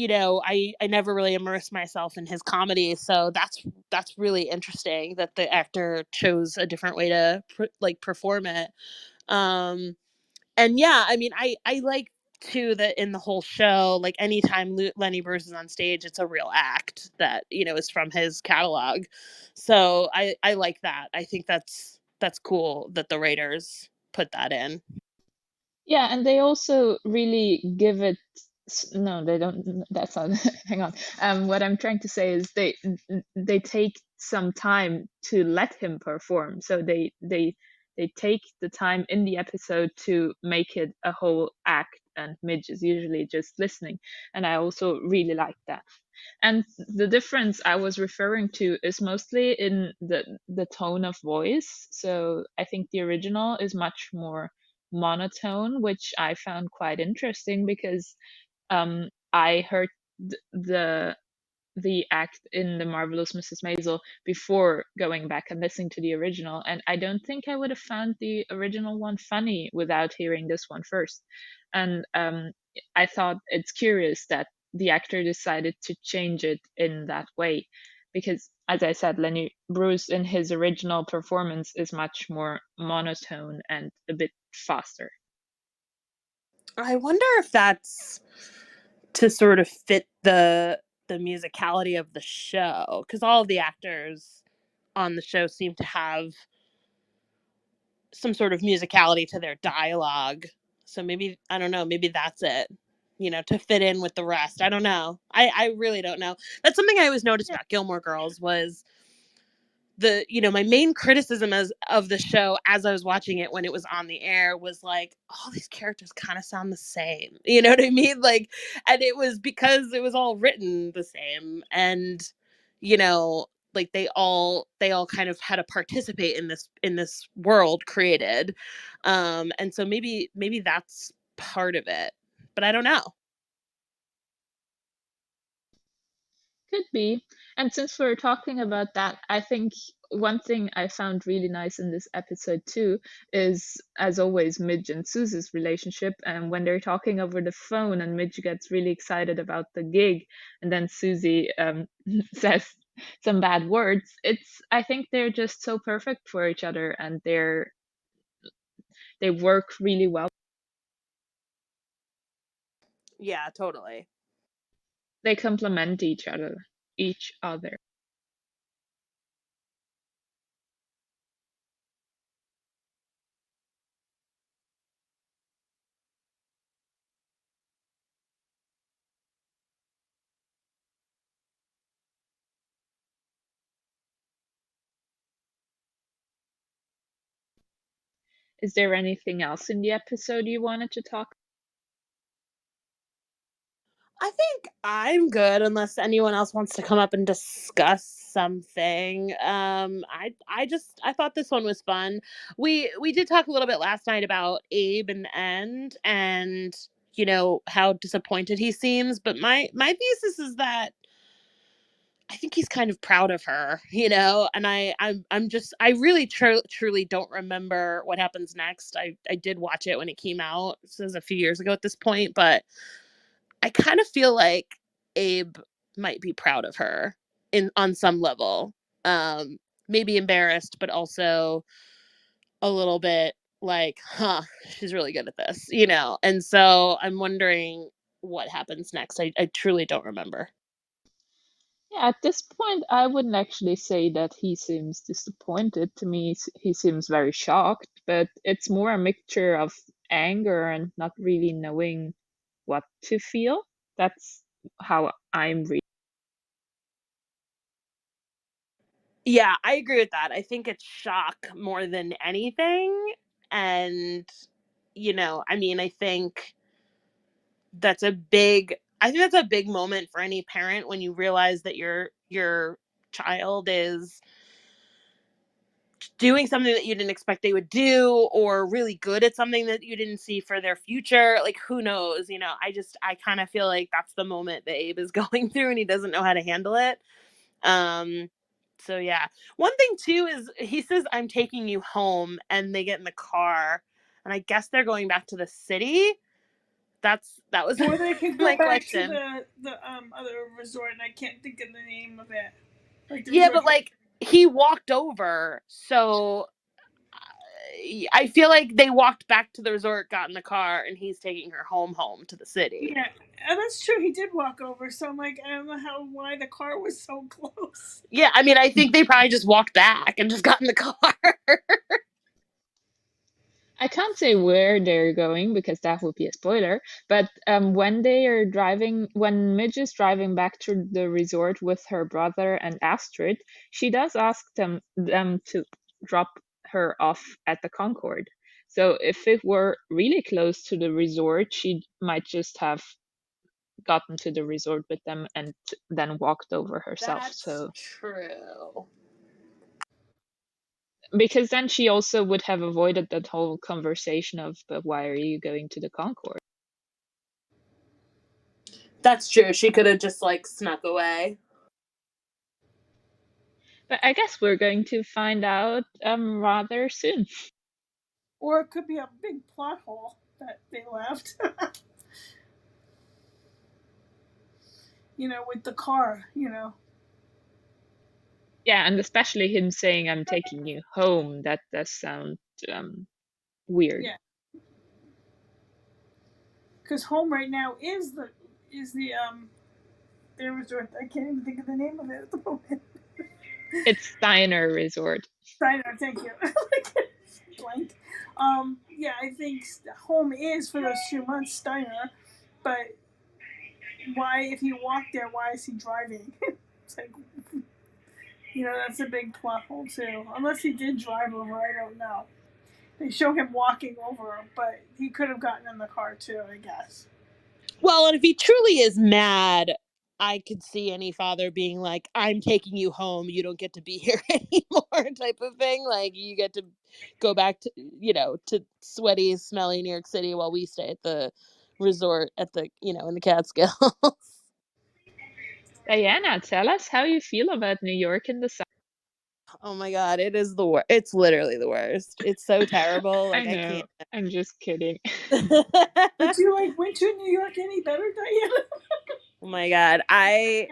never really immersed myself in his comedy. So that's really interesting that the actor chose a different way to like perform it. um and yeah, I mean, I like too that in the whole show, like anytime Lenny Bruce is on stage, it's a real act that is from his catalog. So I like that. I think that's cool that the writers put that in. Yeah, and they also really give it. No, they don't. That's not. Hang on. What I'm trying to say is they take some time to let him perform. So they take the time in the episode to make it a whole act, and Midge is usually just listening. And I also really like that. And the difference I was referring to is mostly in the tone of voice. So I think the original is much more monotone, which I found quite interesting because I heard the act in The Marvelous Mrs. Maisel before going back and listening to the original, and I don't think I would have found the original one funny without hearing this one first. And I thought it's curious that the actor decided to change it in that way because, as I said, Lenny Bruce in his original performance is much more monotone and a bit faster. I wonder if that's to sort of fit the musicality of the show, because all of the actors on the show seem to have some sort of musicality to their dialogue. So maybe, I don't know, maybe that's it, to fit in with the rest. I don't know. I really don't know. That's something I always noticed Yeah. about Gilmore Girls was my main criticism of the show as I was watching it when it was on the air was like, all these characters kind of sound the same. You know what I mean? Like, and it was because it was all written the same, and you know, like they all kind of had to participate in this world created, and so maybe that's part of it, but I don't know. Could be. And since we're talking about that, I think one thing I found really nice in this episode too is, as always, Midge and Susie's relationship. And when they're talking over the phone, and Midge gets really excited about the gig, and then Susie says some bad words. I think they're just so perfect for each other, and they work really well. Yeah, totally. They complement each other. Each other. Is there anything else in the episode you wanted to talk? I think I'm good unless anyone else wants to come up and discuss something. I thought this one was fun. We did talk a little bit last night about Abe in the end, and how disappointed he seems, but my thesis is that I think he's kind of proud of her, and I'm just I really truly don't remember what happens next. I did watch it when it came out. This is a few years ago at this point, but I kind of feel like Abe might be proud of her in on some level. Maybe embarrassed, but also a little bit like, huh, she's really good at this. And so I'm wondering what happens next. I truly don't remember. Yeah, at this point, I wouldn't actually say that he seems disappointed. To me, he seems very shocked, but it's more a mixture of anger and not really knowing what to feel. That's how I'm reading. Yeah, I agree with that. I think it's shock more than anything. And, I mean, I think that's a big moment for any parent when you realize that your child is doing something that you didn't expect they would do, or really good at something that you didn't see for their future. Like, who knows? I kind of feel like that's the moment that Abe is going through, and he doesn't know how to handle it. um so yeah, one thing too is he says, "I'm taking you home," and they get in the car, and I guess they're going back to the city. That was Or they could go my back to question. the other resort, and I can't think of the name of it. Like the Yeah, resort. but like he walked over, so I feel like they walked back to the resort, got in the car, and he's taking her home to the city. Yeah, and that's true. He did walk over, so I'm like, I don't know why the car was so close. Yeah, I mean, I think they probably just walked back and just got in the car. I can't say where they're going because that would be a spoiler. But when Midge is driving back to the resort with her brother and Astrid, she does ask them to drop her off at the Concord. So if it were really close to the resort, she might just have gotten to the resort with them and then walked over herself. That's So true. because then she also would have avoided that whole conversation of, but why are you going to the Concord? That's true. She could have just like snuck away. But I guess we're going to find out rather soon. Or it could be a big plot hole that they left. With the car. Yeah, and especially him saying, "I'm taking you home." That does sound weird. Yeah, because home right now is the their resort. I can't even think of the name of it at the moment. It's Steiner Resort. Steiner, thank you. Blank. Yeah, I think home is for those 2 months Steiner, but why, if he walked there, why is he driving? It's like, You know, that's a big plot hole too. Unless he did drive over, I don't know. They show him walking over, but he could have gotten in the car too, I guess. Well, and if he truly is mad, I could see any father being like, I'm taking you home. You don't get to be here anymore, type of thing. Like, you get to go back to, to sweaty, smelly New York City while we stay at the resort at the, in the Catskills. Diana, tell us how you feel about New York in the summer. Oh my God, it is the worst. It's literally the worst. It's so terrible. I Like, I know. can't. I'm just kidding. But do you like winter New York any better, Diana? Oh my God. I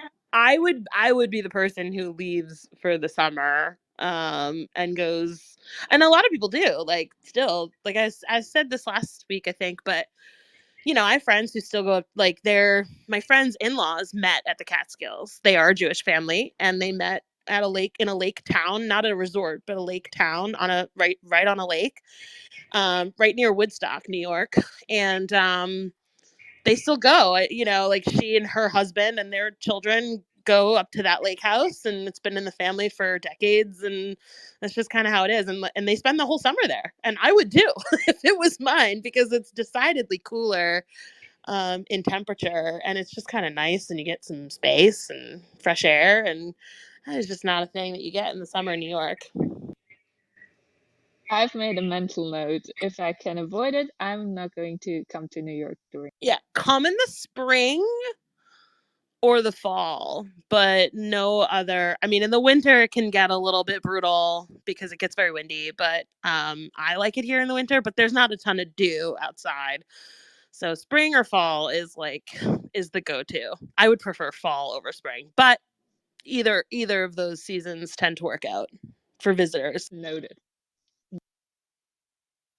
would be the person who leaves for the summer and goes, and a lot of people do, like, still, like, I said this last week, I think, but I have friends who still go, like, my friends' in-laws met at the Catskills. They are a Jewish family, and they met at a lake, in a lake town, not a resort, but a lake town on a right on a lake, right near Woodstock, New York. And they still go, like, she and her husband and their children go up to that lake house, and it's been in the family for decades, and that's just kind of how it is. And they spend the whole summer there, and I would too if it was mine, because it's decidedly cooler in temperature, and it's just kind of nice, and you get some space and fresh air, and that is just not a thing that you get in the summer in New York. I've made a mental note. If I can avoid it, I'm not going to come to New York during. Yeah, come in the spring or the fall, but no other. I mean, in the winter it can get a little bit brutal because it gets very windy, but I like it here in the winter, but there's not a ton to do outside. So spring or fall is the go-to. I would prefer fall over spring, but either of those seasons tend to work out for visitors. Noted.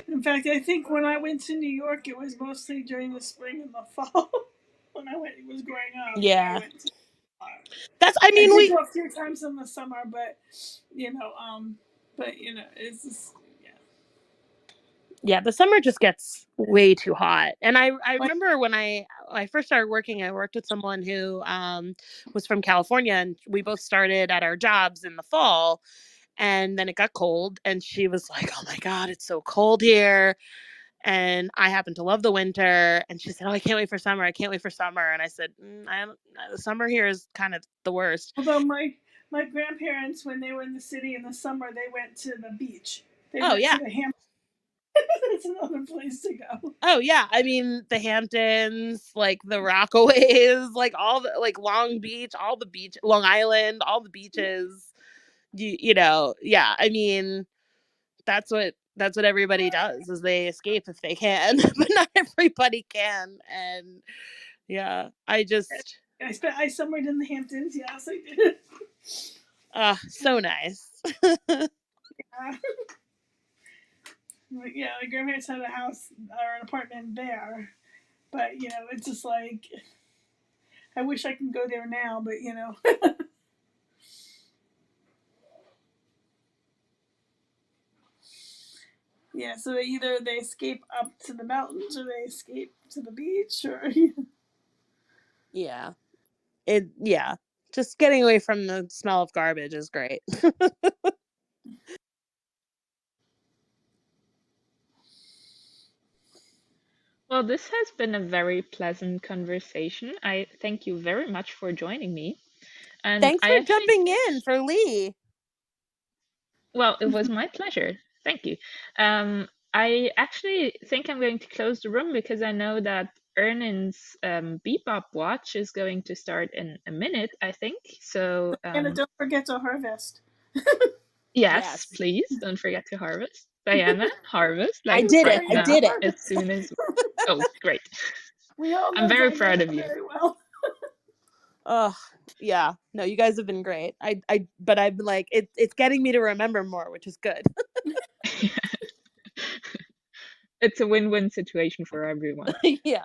In fact, I think when I went to New York, it was mostly during the spring and the fall. When I went, it was growing up. I Yeah. went to. That's I I mean did we go a few times in the summer, but it's just Yeah, the summer just gets way too hot. And I like remember when I first started working, I worked with someone who was from California, and we both started at our jobs in the fall, and then it got cold, and she was like, "Oh my God, it's so cold here." And I happen to love the winter, and she said, "Oh, I can't wait for summer. I can't wait for summer." And I said, "The summer here is kind of the worst." although my grandparents, when they were in the city in the summer, they went to the beach. They Oh went yeah. to the Hamptons. That's another place to go. Oh yeah, I mean the Hamptons, like the Rockaways, like all the, like, Long Beach, all the beach, Long Island, all the beaches. Yeah. I mean that's what everybody does, is they escape if they can, but not everybody can. And yeah, I summered in the Hamptons. Yes, I did. so nice. Uh, yeah, my grandparents had a house or an apartment there, but it's just like I wish I could go there now, but yeah. So either they escape up to the mountains or they escape to the beach, or Yeah. Yeah. Just getting away from the smell of garbage is great. Well, this has been a very pleasant conversation. I thank you very much for joining me. And Thanks I for actually, jumping in for Lee. well, it was my pleasure. Thank you. I actually think I'm going to close the room because I know that Ernan's Bebop watch is going to start in a minute, I think. So, and don't forget to harvest. yes, Yes. please don't forget to harvest. Diana, harvest I like did right it. I Sorry, now, did it. as harvest. soon as. Oh, great. We all I'm know very Diana proud of you. very well. Oh, yeah. No, you guys have been great. But I've been like, it's getting me to remember more, which is good. It's a win-win situation for everyone. Yeah.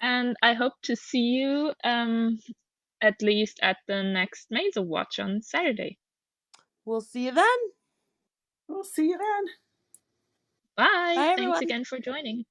And I hope to see you at least at the next Maisel Watch on Saturday. We'll see you then. We'll see you then. Bye. Bye, Thanks everyone. again for joining.